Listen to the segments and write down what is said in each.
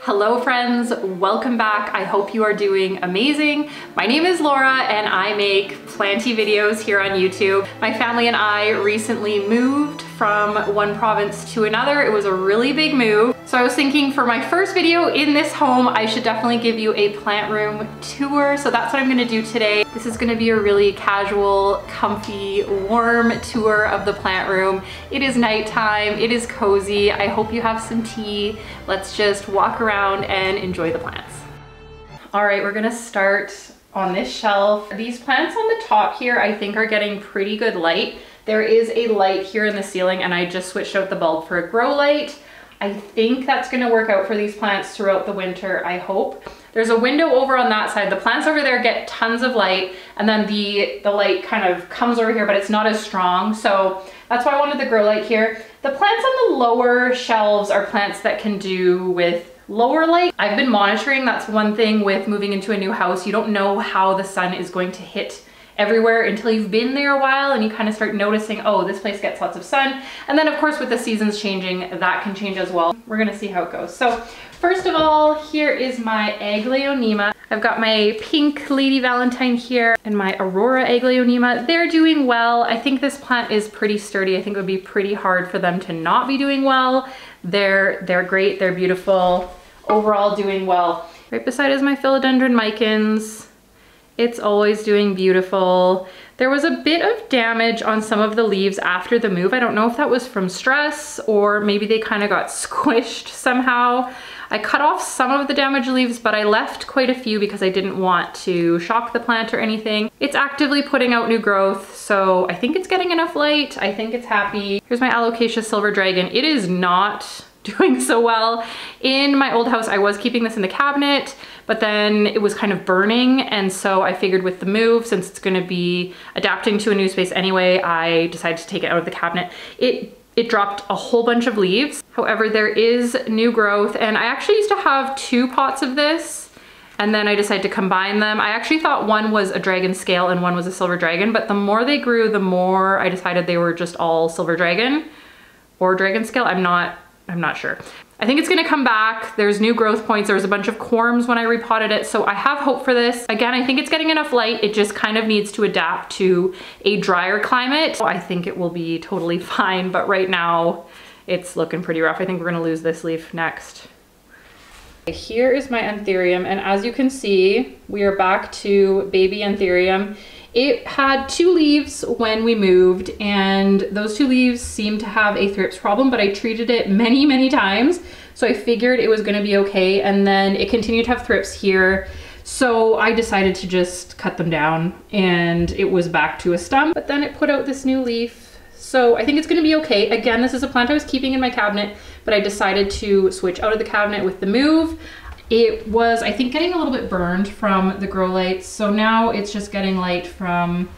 Hello friends, welcome back. I hope you are doing amazing. My name is Laura and I make planty videos here on YouTube. My family and I recently moved from one province to another. It was a really big move. So I was thinking for my first video in this home, I should definitely give you a plant room tour. So that's what I'm gonna do today. This is gonna be a really casual, comfy, warm tour of the plant room. It is nighttime, it is cozy. I hope you have some tea. Let's just walk around and enjoy the plants. All right, we're gonna start on this shelf. These plants on the top here, I think are getting pretty good light. There is a light here in the ceiling and I just switched out the bulb for a grow light. I think that's gonna work out for these plants throughout the winter, I hope. There's a window over on that side. The plants over there get tons of light and then the light kind of comes over here, but it's not as strong. So that's why I wanted the grow light here. The plants on the lower shelves are plants that can do with lower light. I've been monitoring, that's one thing with moving into a new house. You don't know how the sun is going to hit everywhere until you've been there a while and you kind of start noticing, oh, this place gets lots of sun. And then of course with the seasons changing, that can change as well. We're gonna see how it goes. So first of all, here is my Aglaonema. I've got my pink Lady Valentine here and my Aurora Aglaonema. They're doing well. I think this plant is pretty sturdy. I think it would be pretty hard for them to not be doing well. They're great, they're beautiful, overall doing well. Right beside is my Philodendron Micans. It's always doing beautiful. There was a bit of damage on some of the leaves after the move. I don't know if that was from stress or maybe they kind of got squished somehow. I cut off some of the damaged leaves, but I left quite a few because I didn't want to shock the plant or anything. It's actively putting out new growth, so I think it's getting enough light. I think it's happy. Here's my Alocasia Silver Dragon. It is not doing so well. In my old house, I was keeping this in the cabinet, but then it was kind of burning. And so I figured with the move, since it's gonna be adapting to a new space anyway, I decided to take it out of the cabinet. It dropped a whole bunch of leaves. However, there is new growth and I actually used to have 2 pots of this and then I decided to combine them. I actually thought one was a dragon scale and one was a silver dragon, but the more they grew, the more I decided they were just all silver dragon or dragon scale. I'm not sure. I think it's gonna come back. There's new growth points. There was a bunch of corms when I repotted it, so I have hope for this. Again, I think it's getting enough light. It just kind of needs to adapt to a drier climate. I think it will be totally fine, but right now it's looking pretty rough. I think we're gonna lose this leaf next. Here is my Anthurium, and as you can see, we are back to baby Anthurium. It had 2 leaves when we moved and those 2 leaves seemed to have a thrips problem, but I treated it many times. So I figured it was gonna be okay. And then it continued to have thrips here. So I decided to just cut them down and it was back to a stump, but then it put out this new leaf. So I think it's gonna be okay. Again, this is a plant I was keeping in my cabinet, but I decided to switch out of the cabinet with the move. It was, I think, getting a little bit burned from the grow lights. So now it's just getting light from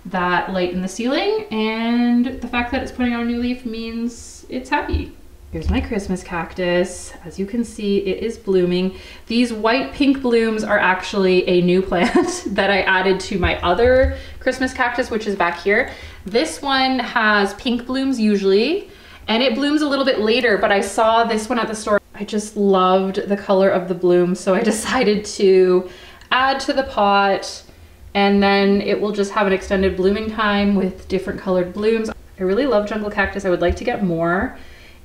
that light in the ceiling. And the fact that it's putting out a new leaf means it's happy. Here's my Christmas cactus. As you can see, it is blooming. These white pink blooms are actually a new plant that I added to my other Christmas cactus, which is back here. This one has pink blooms usually, and it blooms a little bit later, but I saw this one at the store. I just loved the color of the bloom, so I decided to add to the pot, and then it will just have an extended blooming time with different colored blooms. I really love jungle cactus. I would like to get more.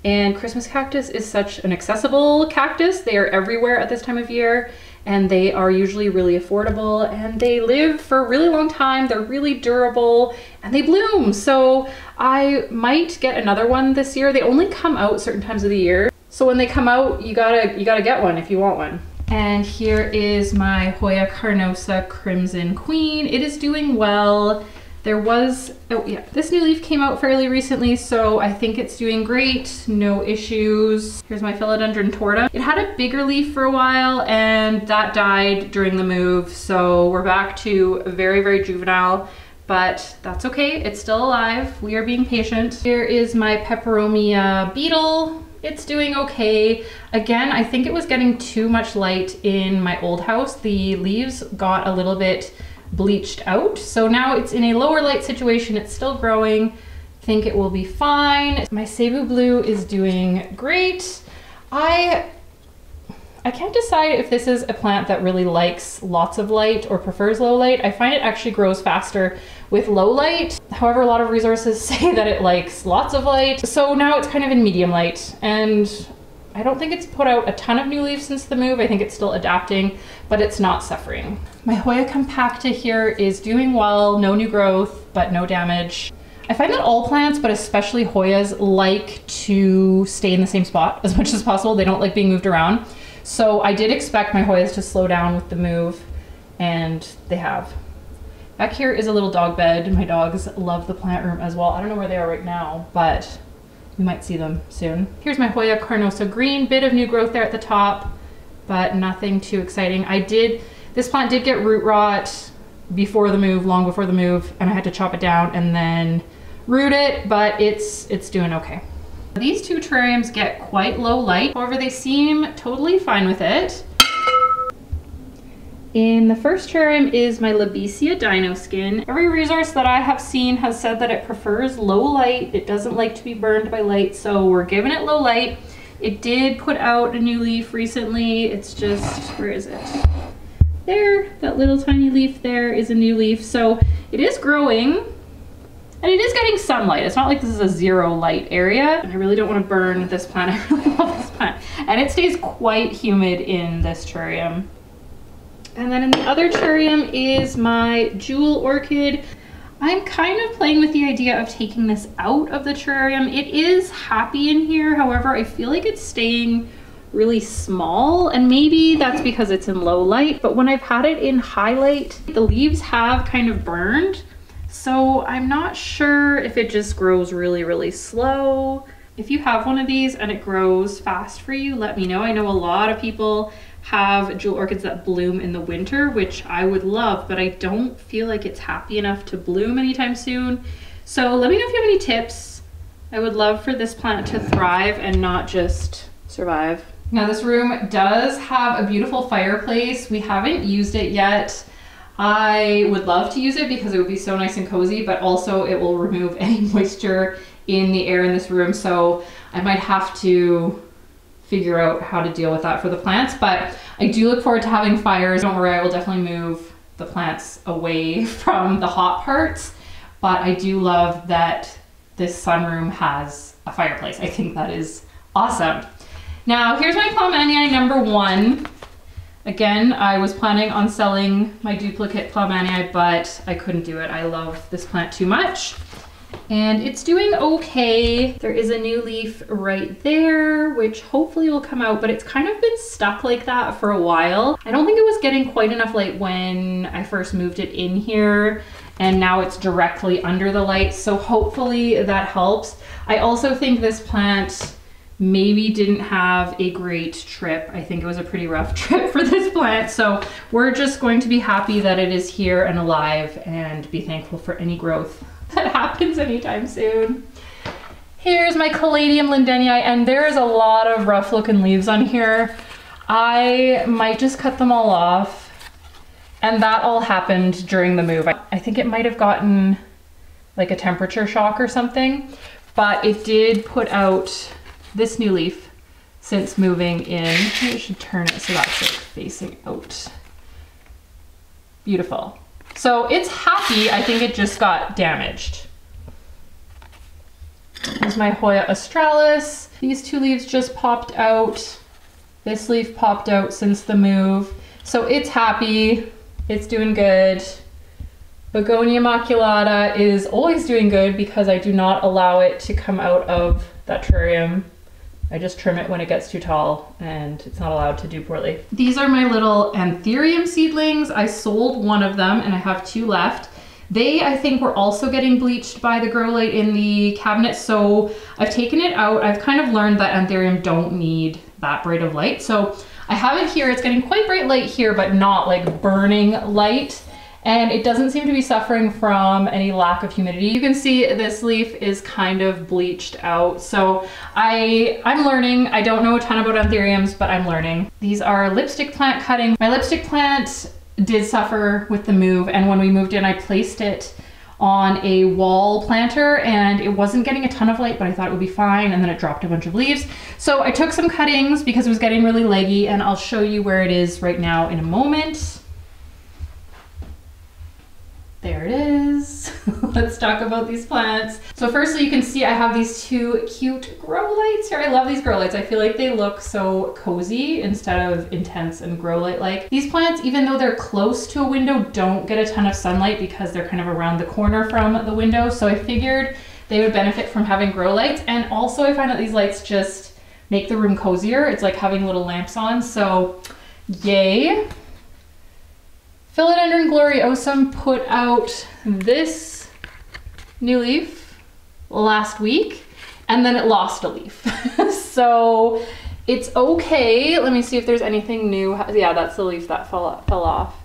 And Christmas cactus is such an accessible cactus. They are everywhere at this time of year, and they are usually really affordable, and they live for a really long time. They're really durable, and they bloom. So I might get another one this year. They only come out certain times of the year. So when they come out, you gotta get one if you want one. And here is my Hoya Carnosa Crimson Queen. It is doing well. There was, oh yeah, this new leaf came out fairly recently, so I think it's doing great, no issues. Here's my Philodendron Torta. It had a bigger leaf for a while and that died during the move, so we're back to very juvenile, but that's okay, it's still alive. We are being patient. Here is my Peperomia Beetle. It's doing okay. Again, I think it was getting too much light in my old house. The leaves got a little bit bleached out. So now it's in a lower light situation. It's still growing. I think it will be fine. My Cebu Blue is doing great. I I can't decide if this is a plant that really likes lots of light or prefers low light. I find it actually grows faster with low light. However, a lot of resources say that it likes lots of light. So now it's kind of in medium light, and I don't think it's put out a ton of new leaves since the move. I think it's still adapting, but it's not suffering. My Hoya compacta here is doing well, no new growth, but no damage. I find that all plants, but especially Hoyas, like to stay in the same spot as much as possible. They don't like being moved around. So I did expect my Hoyas to slow down with the move, and they have. Back here is a little dog bed. My dogs love the plant room as well. I don't know where they are right now, but we might see them soon. Here's my Hoya carnosa green, bit of new growth there at the top, but nothing too exciting. This plant did get root rot before the move, long before the move, and I had to chop it down and then root it, but it's doing okay. These two terrariums get quite low light, however, they seem totally fine with it. In the first terrarium is my Labesia Dino Skin. Every resource that I have seen has said that it prefers low light. It doesn't like to be burned by light, so we're giving it low light. It did put out a new leaf recently. It's just, where is it? There, that little tiny leaf there is a new leaf. So it is growing, and it is getting sunlight. It's not like this is a zero light area. And I really don't want to burn this plant. I really love this plant. And it stays quite humid in this terrarium. And then in the other terrarium is my jewel orchid. I'm kind of playing with the idea of taking this out of the terrarium. It is happy in here, however, I feel like it's staying really small, and maybe that's because it's in low light, but when I've had it in high light, the leaves have kind of burned. So I'm not sure if it just grows really, really slow. If you have one of these and it grows fast for you, let me know. I know a lot of people have jewel orchids that bloom in the winter, which I would love, but I don't feel like it's happy enough to bloom anytime soon. So let me know if you have any tips. I would love for this plant to thrive and not just survive. Now this room does have a beautiful fireplace. We haven't used it yet. I would love to use it because it would be so nice and cozy, but also it will remove any moisture in the air in this room. So I might have to figure out how to deal with that for the plants, but I do look forward to having fires. Don't worry, I will definitely move the plants away from the hot parts, but I do love that this sunroom has a fireplace. I think that is awesome. Now here's my Plowmanii number 1. Again, I was planning on selling my duplicate Plowmanii, but I couldn't do it. I love this plant too much. And it's doing okay. There is a new leaf right there, which hopefully will come out, but it's kind of been stuck like that for a while. I don't think it was getting quite enough light when I first moved it in here, and now it's directly under the light, so hopefully that helps. I also think this plant maybe didn't have a great trip. I think it was a pretty rough trip for this plant, so we're just going to be happy that it is here and alive and be thankful for any growth that happens anytime soon. Here's my Caladium Lindenii, and there's a lot of rough looking leaves on here. I might just cut them all off, and that all happened during the move. I think it might have gotten like a temperature shock or something, but it did put out this new leaf since moving in. Maybe I should turn it so that's like facing out. Beautiful. So it's happy. I think it just got damaged. Here's my Hoya australis. These two leaves just popped out. This leaf popped out since the move. So it's happy. It's doing good. Begonia maculata is always doing good because I do not allow it to come out of that terrarium. I just trim it when it gets too tall and it's not allowed to do poorly. These are my little anthurium seedlings. I sold one of them and I have 2 left. They, I think, were also getting bleached by the grow light in the cabinet, so I've taken it out. I've kind of learned that anthurium don't need that bright of light. So I have it here. It's getting quite bright light here, but not like burning light. And it doesn't seem to be suffering from any lack of humidity. You can see this leaf is kind of bleached out. So I'm learning. I don't know a ton about anthuriums, but I'm learning. These are lipstick plant cuttings. My lipstick plant did suffer with the move, and when we moved in, I placed it on a wall planter and it wasn't getting a ton of light, but I thought it would be fine, and then it dropped a bunch of leaves. So I took some cuttings because it was getting really leggy, and I'll show you where it is right now in a moment. There it is. Let's talk about these plants. So firstly, you can see I have these two cute grow lights here. I love these grow lights. I feel like they look so cozy instead of intense and grow light-like. These plants, even though they're close to a window, don't get a ton of sunlight because they're kind of around the corner from the window. So I figured they would benefit from having grow lights. And also I find that these lights just make the room cozier. It's like having little lamps on, so yay. Philodendron gloriosum put out this new leaf last week, and then it lost a leaf. So it's okay. Let me see if there's anything new. Yeah, that's the leaf that fell off.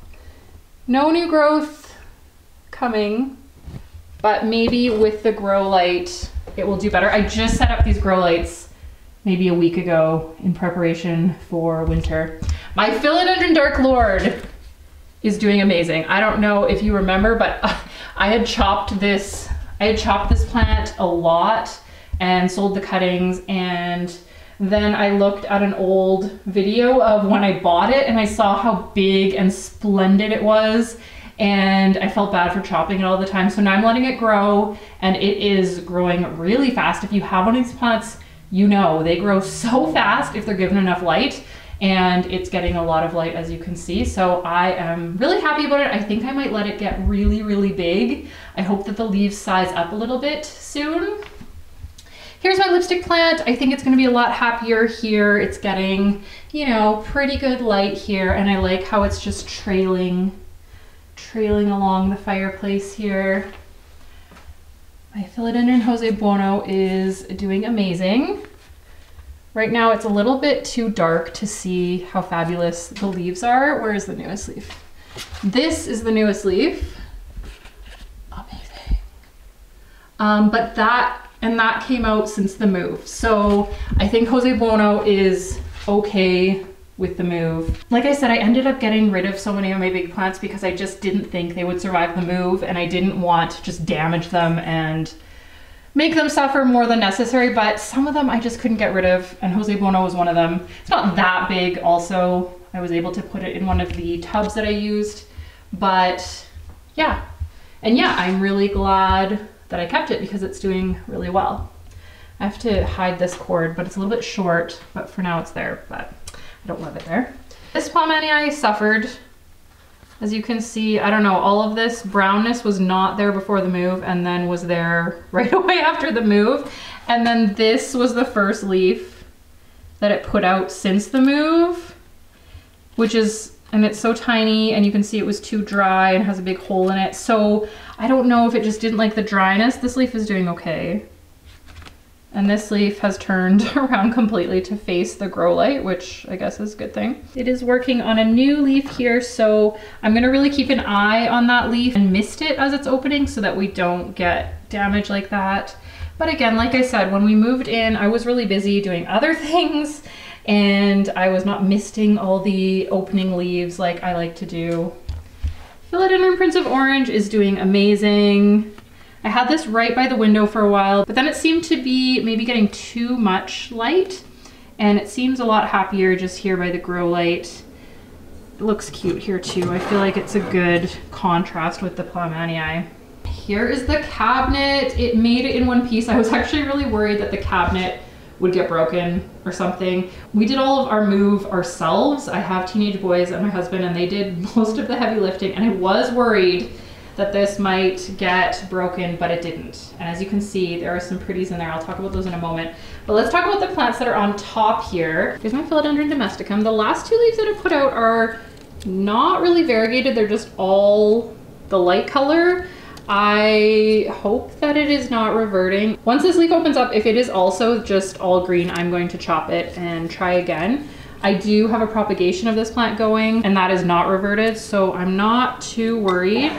No new growth coming, but maybe with the grow light, it will do better. I just set up these grow lights maybe a week ago in preparation for winter. My Philodendron Dark Lord is doing amazing. I don't know if you remember, but I had chopped this plant a lot and sold the cuttings, and then I looked at an old video of when I bought it and I saw how big and splendid it was, and I felt bad for chopping it all the time. So now I'm letting it grow, and it is growing really fast. If you have one of these plants, you know they grow so fast if they're given enough light. And it's getting a lot of light, as you can see. So I am really happy about it. I think I might let it get really, really big. I hope that the leaves size up a little bit soon. Here's my lipstick plant. I think it's gonna be a lot happier here. It's getting, you know, pretty good light here, and I like how it's just trailing along the fireplace here. My Philodendron Jose Bono is doing amazing. Right now it's a little bit too dark to see how fabulous the leaves are. Where is the newest leaf? This is the newest leaf. Amazing. But that came out since the move. So I think Jose Bono is okay with the move. Like I said, I ended up getting rid of so many of my big plants because I just didn't think they would survive the move, and I didn't want to just damage them and make them suffer more than necessary, but some of them I just couldn't get rid of, and Jose Bono was one of them. It's not that big also. I was able to put it in one of the tubs that I used, but yeah. And yeah, I'm really glad that I kept it because it's doing really well. I have to hide this cord, but it's a little bit short, but for now it's there, but I don't love it there. This Pomeraniae suffered. As you can see, I don't know, all of this brownness was not there before the move and then was there right away after the move. And then this was the first leaf that it put out since the move, which is, and it's so tiny, and you can see it was too dry and has a big hole in it. So I don't know if it just didn't like the dryness. This leaf is doing okay. And this leaf has turned around completely to face the grow light, which I guess is a good thing. It is working on a new leaf here, so I'm gonna really keep an eye on that leaf and mist it as it's opening so that we don't get damage like that. But again, like I said, when we moved in, I was really busy doing other things, and I was not misting all the opening leaves like I like to do. Philodendron Prince of Orange is doing amazing. I had this right by the window for a while, but then it seemed to be maybe getting too much light, and it seems a lot happier just here by the grow light. It looks cute here too. I feel like it's a good contrast with the Pomeraniae. Here is the cabinet. It made it in one piece. I was actually really worried that the cabinet would get broken or something. We did all of our move ourselves. I have teenage boys and my husband, and they did most of the heavy lifting, and I was worried that this might get broken, but it didn't. And as you can see, there are some pretties in there. I'll talk about those in a moment. But let's talk about the plants that are on top here. Here's my Philodendron domesticum. The last two leaves that I put out are not really variegated. They're just all the light color. I hope that it is not reverting. Once this leaf opens up, if it is also just all green, I'm going to chop it and try again. I do have a propagation of this plant going, and that is not reverted, so I'm not too worried.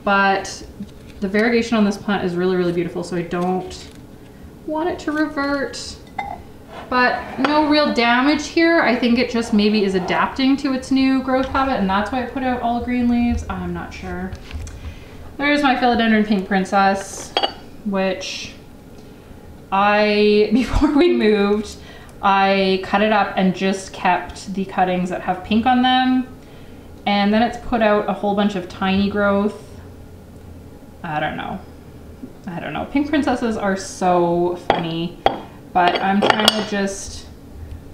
But the variegation on this plant is really, really beautiful, so I don't want it to revert. But no real damage here. I think it just maybe is adapting to its new growth habit, and that's why I put out all green leaves. I'm not sure. There's my philodendron pink princess, which before we moved, I cut it up and just kept the cuttings that have pink on them. And then it's put out a whole bunch of tiny growth. I don't know. Pink princesses are so funny, but I'm trying to just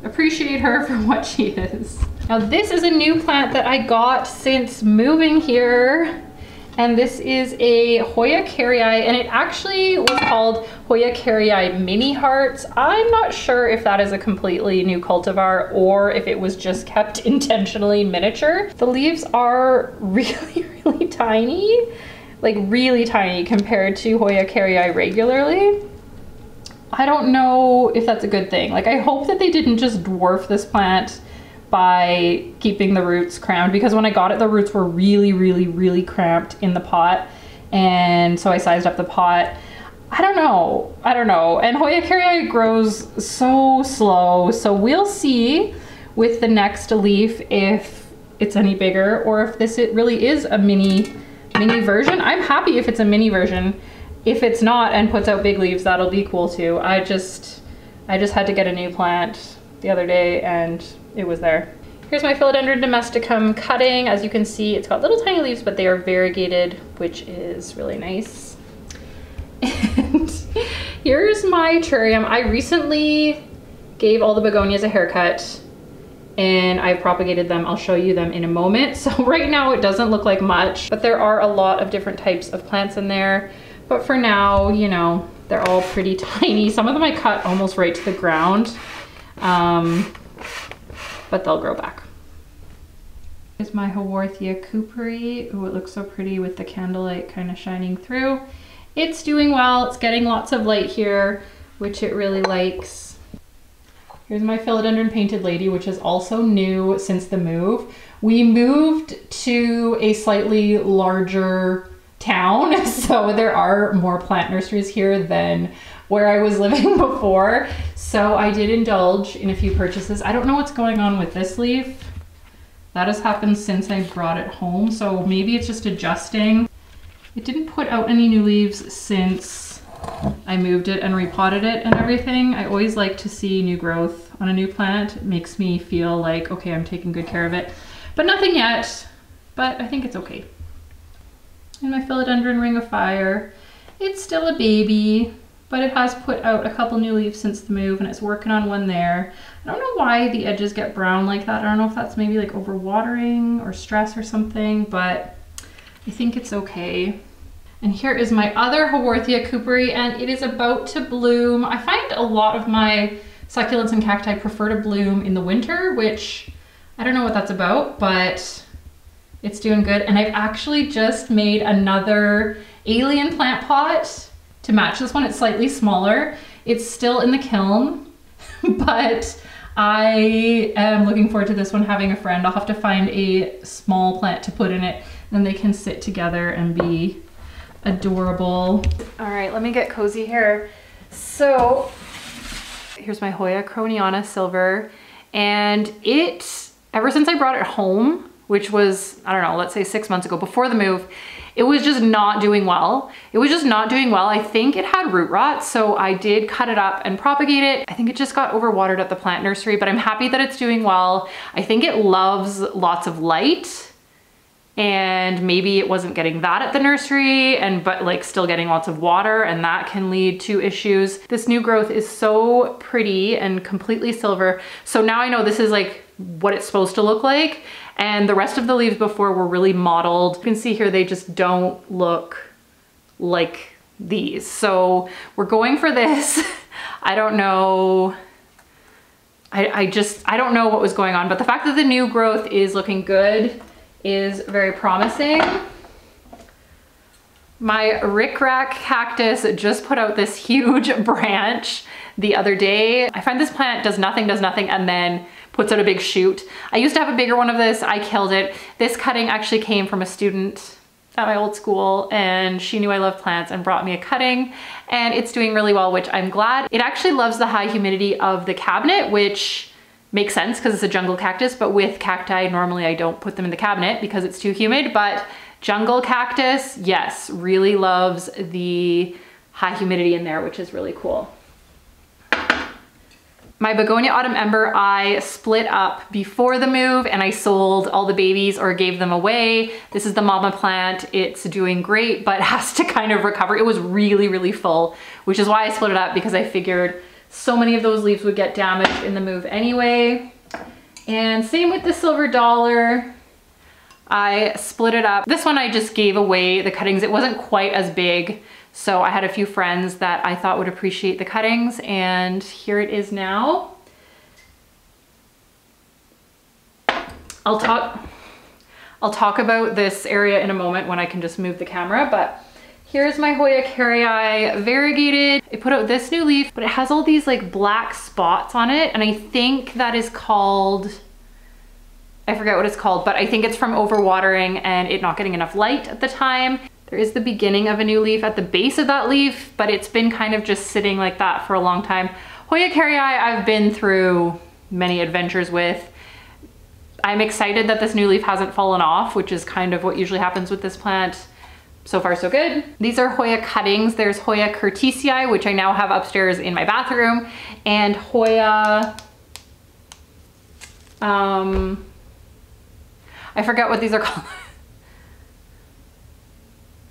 appreciate her for what she is. Now this is a new plant that I got since moving here. And this is a Hoya caryi, and it actually was called Hoya caryi Mini Hearts. I'm not sure if that is a completely new cultivar or if it was just kept intentionally miniature. The leaves are really, really tiny, like really tiny compared to Hoya caryi regularly. I don't know if that's a good thing. Like, I hope that they didn't just dwarf this plant by keeping the roots cramped, because when I got it, the roots were really, really, really cramped in the pot. And so I sized up the pot. I don't know. And Hoya caryi grows so slow. So we'll see with the next leaf if it's any bigger or if it really is a mini version. I'm happy if it's a mini version. If it's not and puts out big leaves, that'll be cool too. I just had to get a new plant the other day and it was there. Here's my philodendron domesticum cutting. As you can see, it's got little tiny leaves, but they are variegated, which is really nice. And here's my terrarium. I recently gave all the begonias a haircut and I've propagated them. I'll show you them in a moment. So right now it doesn't look like much, but there are a lot of different types of plants in there. But for now, you know, they're all pretty tiny. Some of them I cut almost right to the ground. But they'll grow back. Here's my Haworthia cooperi. Oh, it looks so pretty with the candlelight kind of shining through. It's doing well. It's getting lots of light here, which it really likes. Here's my philodendron painted lady, which is also new since the move. We moved to a slightly larger town, so there are more plant nurseries here than where I was living before. So I did indulge in a few purchases. I don't know what's going on with this leaf. That has happened since I brought it home, so maybe it's just adjusting. It didn't put out any new leaves since I moved it and repotted it and everything. I always like to see new growth on a new plant. It makes me feel like, okay, I'm taking good care of it. But nothing yet, but I think it's okay. And my philodendron ring of fire. It's still a baby, but it has put out a couple new leaves since the move and it's working on one there. I don't know why the edges get brown like that. I don't know if that's maybe like overwatering or stress or something, but I think it's okay. And here is my other Haworthia cooperi, and it is about to bloom. I find a lot of my succulents and cacti prefer to bloom in the winter, which I don't know what that's about, but it's doing good. And I've actually just made another alien plant pot to match this one. It's slightly smaller. It's still in the kiln, but I am looking forward to this one having a friend. I'll have to find a small plant to put in it, then they can sit together and be adorable. All right, let me get cozy here. So here's my Hoya croniana silver, and it, ever since I brought it home, which was, I don't know, let's say 6 months ago before the move, it was just not doing well. I think it had root rot, so I did cut it up and propagate it. I think it just got overwatered at the plant nursery, but I'm happy that it's doing well. I think it loves lots of light, and maybe it wasn't getting that at the nursery, but like still getting lots of water, and that can lead to issues. This new growth is so pretty and completely silver. So now I know this is like what it's supposed to look like. And the rest of the leaves before were really mottled. You can see here, they just don't look like these. So we're going for this. I don't know. I don't know what was going on, but the fact that the new growth is looking good is very promising. My rickrack cactus just put out this huge branch the other day. I find this plant does nothing, and then puts out a big shoot. I used to have a bigger one of this. I killed it. This cutting actually came from a student at my old school, and she knew I love plants and brought me a cutting, and it's doing really well, which I'm glad. It actually loves the high humidity of the cabinet, which makes sense because it's a jungle cactus, but with cacti, normally I don't put them in the cabinet because it's too humid, but Jungle cactus, yes, really loves the high humidity in there, which is really cool. My begonia autumn ember, I split up before the move and I sold all the babies or gave them away. This is the mama plant. It's doing great, but has to kind of recover. It was really, really full, which is why I split it up, because I figured so many of those leaves would get damaged in the move anyway. And same with the silver dollar. I split it up. This one I just gave away the cuttings. It wasn't quite as big, so I had a few friends that I thought would appreciate the cuttings, and here it is now. I'll talk about this area in a moment when I can just move the camera, but here's my Hoya carrii variegated. It put out this new leaf, but it has all these like black spots on it, and I think that is called, I forget what it's called, but I think it's from overwatering and it not getting enough light at the time. There is the beginning of a new leaf at the base of that leaf, but it's been kind of just sitting like that for a long time. Hoya carrii I've been through many adventures with. I'm excited that this new leaf hasn't fallen off, which is kind of what usually happens with this plant. So far so good. These are Hoya cuttings. There's Hoya curtisii, which I now have upstairs in my bathroom, and Hoya, I forget what these are called.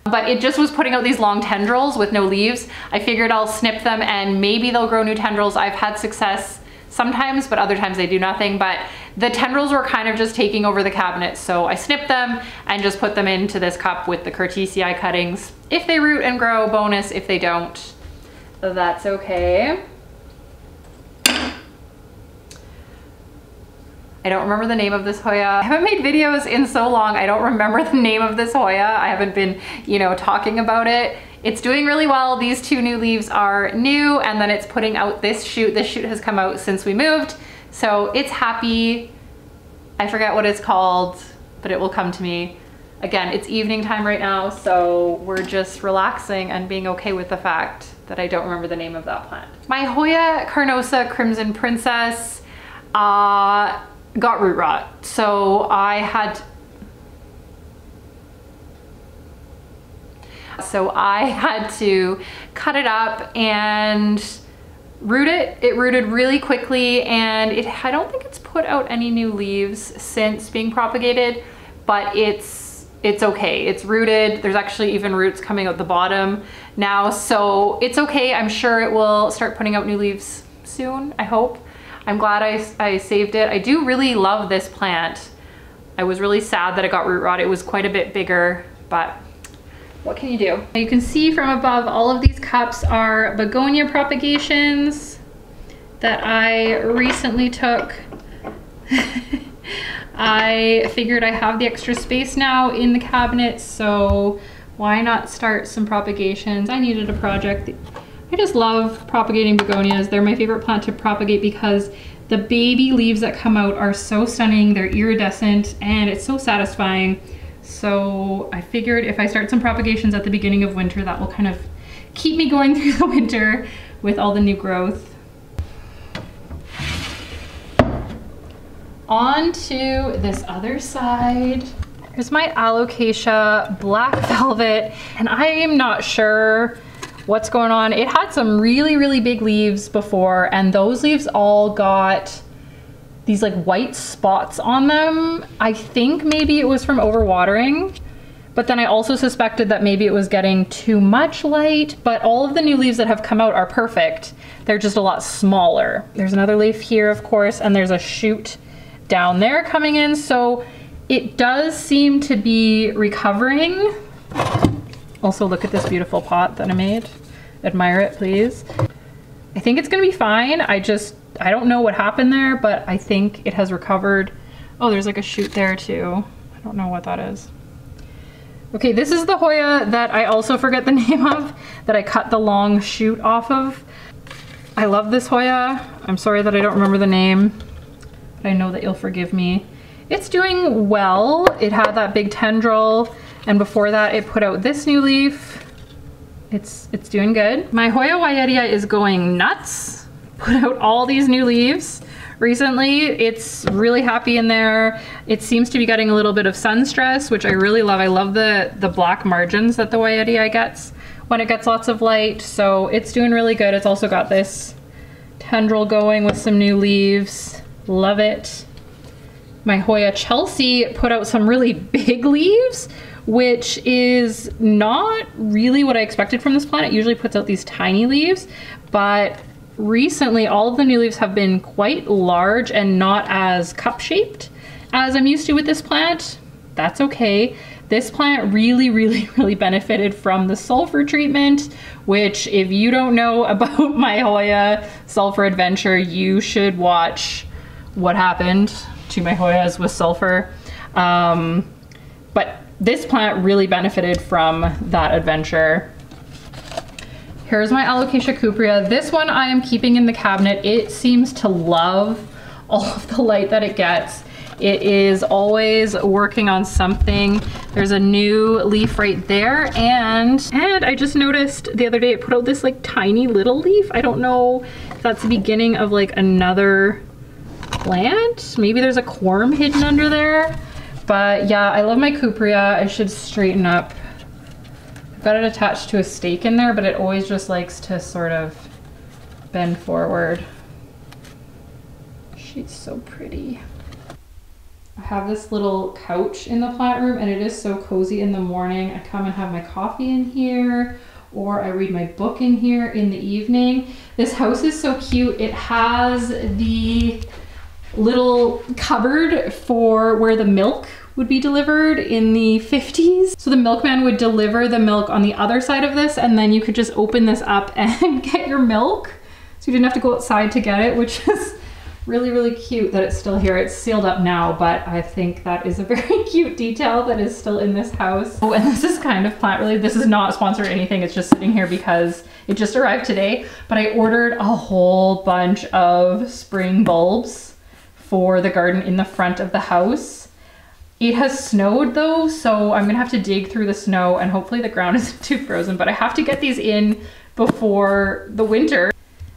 But it just was putting out these long tendrils with no leaves. I figured I'll snip them and maybe they'll grow new tendrils. I've had success sometimes, but other times they do nothing. But the tendrils were kind of just taking over the cabinet, so I snipped them and just put them into this cup with the curtisii cuttings. If they root and grow, bonus. If they don't, that's okay. I don't remember the name of this Hoya. I haven't made videos in so long. I don't remember the name of this Hoya. I haven't been, you know, talking about it. It's doing really well. These two new leaves are new, and then it's putting out this shoot. This shoot has come out since we moved, so it's happy. I forget what it's called, but it will come to me. Again, it's evening time right now, so we're just relaxing and being okay with the fact that I don't remember the name of that plant. My Hoya carnosa Crimson Princess, got root rot. So I had to cut it up and root it. It rooted really quickly, and I don't think it's put out any new leaves since being propagated, but it's okay. It's rooted. There's actually even roots coming out the bottom now, so it's okay. I'm sure it will start putting out new leaves soon, I hope. I'm glad I saved it. I do really love this plant. I was really sad that it got root rot. It was quite a bit bigger, but what can you do? You can see from above, all of these cups are begonia propagations that I recently took. I figured I have the extra space now in the cabinet, so why not start some propagations? I needed a project. I just love propagating begonias. They're my favorite plant to propagate because the baby leaves that come out are so stunning. They're iridescent and it's so satisfying. So I figured if I start some propagations at the beginning of winter, that will kind of keep me going through the winter with all the new growth. On to this other side. Here's my alocasia black velvet, and I am not sure what's going on. It had some really, really big leaves before, and those leaves all got these like white spots on them. I think maybe it was from overwatering, but then I also suspected that maybe it was getting too much light, but all of the new leaves that have come out are perfect. They're just a lot smaller. There's another leaf here, of course, and there's a shoot down there coming in, so it does seem to be recovering. Also, look at this beautiful pot that I made. Admire it, please. I think it's gonna be fine. I don't know what happened there, but I think it has recovered. Oh, there's like a shoot there too. I don't know what that is. Okay, this is the Hoya that I also forget the name of, that I cut the long shoot off of. I love this Hoya. I'm sorry that I don't remember the name, but I know that you'll forgive me. It's doing well. It had that big tendril, and before that it put out this new leaf. It's doing good. My Hoya Wyetia is going nuts. Put out all these new leaves recently. It's really happy in there. It seems to be getting a little bit of sun stress, which I really love. I love the black margins that the Hoya gets when it gets lots of light. So it's doing really good. It's also got this tendril going with some new leaves. Love it. My Hoya Chelsea put out some really big leaves, which is not really what I expected from this plant. It usually puts out these tiny leaves, but recently all of the new leaves have been quite large and not as cup-shaped as I'm used to with this plant. That's okay. This plant really benefited from the sulfur treatment, which if you don't know about my Hoya sulfur adventure, you should watch what happened to my Hoyas with sulfur. But this plant really benefited from that adventure. Here's my Alocasia cuprea. This one I am keeping in the cabinet. It seems to love all of the light that it gets. It is always working on something. There's a new leaf right there, and I just noticed the other day it put out this like tiny little leaf. I don't know if that's the beginning of like another plant. Maybe there's a corm hidden under there. But yeah, I love my cuprea. I should straighten up. I've got it attached to a stake in there, but it always just likes to sort of bend forward. She's so pretty. I have this little couch in the plant room, and it is so cozy in the morning. I come and have my coffee in here, or I read my book in here in the evening. This house is so cute. It has the little cupboard for where the milk would be delivered in the 50s. So the milkman would deliver the milk on the other side of this, and then you could just open this up and get your milk. So you didn't have to go outside to get it, which is really cute that it's still here. It's sealed up now, but I think that is a very cute detail that is still in this house. Oh, and this is kind of plant related. This is not sponsored or anything. It's just sitting here because it just arrived today, but I ordered a whole bunch of spring bulbs for the garden in the front of the house. It has snowed though, so I'm gonna have to dig through the snow, and hopefully the ground isn't too frozen, but I have to get these in before the winter.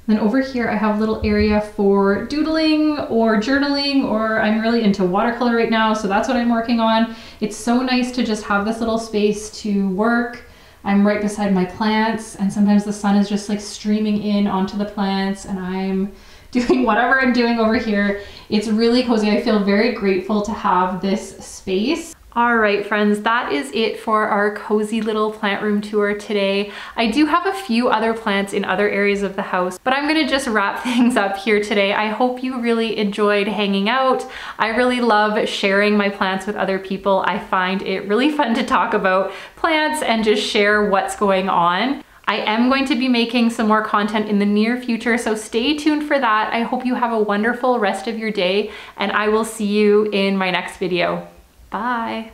And then over here I have a little area for doodling or journaling, or I'm really into watercolor right now, so that's what I'm working on. It's so nice to just have this little space to work. I'm right beside my plants, and sometimes the sun is just like streaming in onto the plants, and I'm doing whatever I'm doing over here. It's really cozy. I feel very grateful to have this space. All right, friends, that is it for our cozy little plant room tour today. I do have a few other plants in other areas of the house, but I'm gonna just wrap things up here today. I hope you really enjoyed hanging out. I really love sharing my plants with other people. I find it really fun to talk about plants and just share what's going on. I am going to be making some more content in the near future, so stay tuned for that. I hope you have a wonderful rest of your day, and I will see you in my next video. Bye.